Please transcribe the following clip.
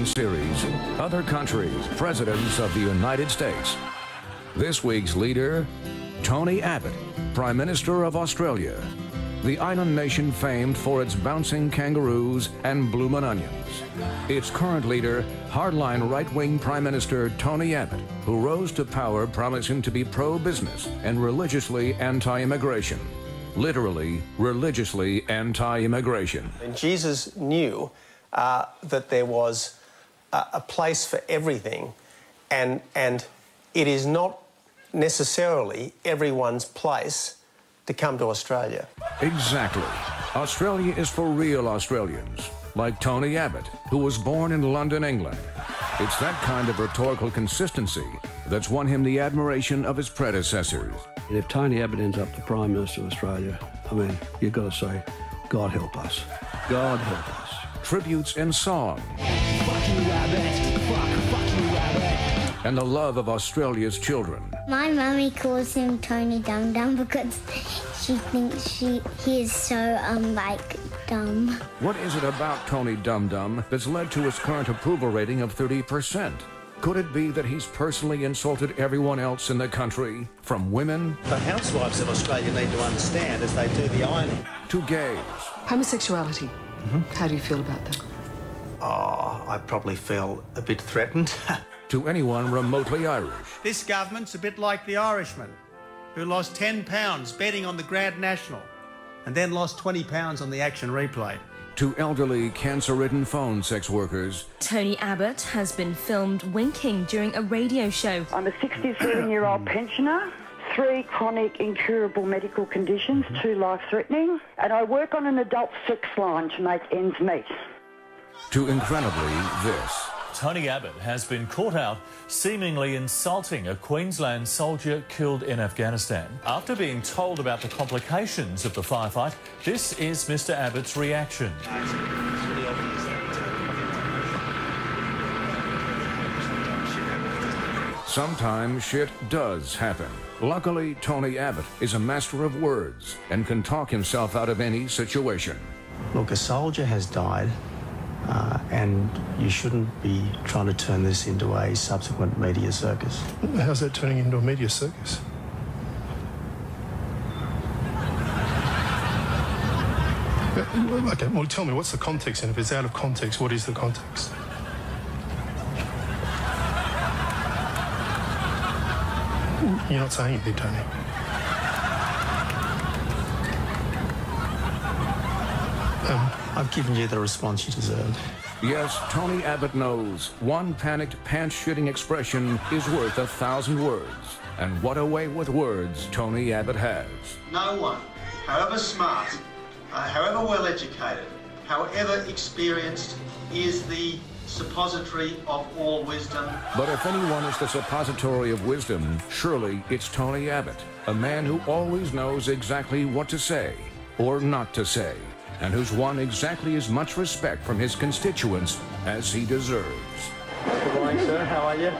Series, Other Countries, Presidents of the United States. This week's leader, Tony Abbott, Prime Minister of Australia. The island nation famed for its bouncing kangaroos and bloomin' onions. Its current leader, hardline right-wing Prime Minister Tony Abbott, who rose to power promising to be pro-business and religiously anti-immigration. Literally, religiously anti-immigration. And Jesus knew that there was a place for everything, and it is not necessarily everyone's place to come to Australia. Exactly. Australia is for real Australians, like Tony Abbott, who was born in London, England. It's that kind of rhetorical consistency that's won him the admiration of his predecessors. If Tony Abbott ends up the Prime Minister of Australia, I mean, you've got to say, God help us. God help us. Tributes in song. Fuck you, Abbott. Fuck you, Abbott. And the love of Australia's children. My mummy calls him Tony Dum Dum because she thinks he is so, dumb. What is it about Tony Dum Dum that's led to his current approval rating of 30%? Could it be that he's personally insulted everyone else in the country, from women... The housewives of Australia need to understand as they do the ironing. ...to gays. Homosexuality. How do you feel about that? Oh, I probably feel a bit threatened. To anyone remotely Irish. This government's a bit like the Irishman, who lost £10 betting on the Grand National and then lost £20 on the action replay. To elderly, cancer-ridden phone sex workers. Tony Abbott has been filmed winking during a radio show. I'm a 67-year-old pensioner, 3 chronic incurable medical conditions, 2 life-threatening, and I work on an adult sex line to make ends meet. To incredibly this. Tony Abbott has been caught out seemingly insulting a Queensland soldier killed in Afghanistan. After being told about the complications of the firefight, this is Mr. Abbott's reaction. Sometimes shit does happen. Luckily, Tony Abbott is a master of words and can talk himself out of any situation. Look, a soldier has died, and you shouldn't be trying to turn this into a subsequent media circus. How's that turning into a media circus? Okay, well, tell me, what's the context? And if it's out of context, what is the context? You're not saying anything, Tony. I've given you the response you deserve. Yes, Tony Abbott knows one panicked, pants-shitting expression is worth 1,000 words. And what a way with words Tony Abbott has. No one, however smart, however well-educated, however experienced, is the suppository of all wisdom. But if anyone is the suppository of wisdom, surely it's Tony Abbott, a man who always knows exactly what to say or not to say, and who's won exactly as much respect from his constituents as he deserves. Good morning, sir. How are you?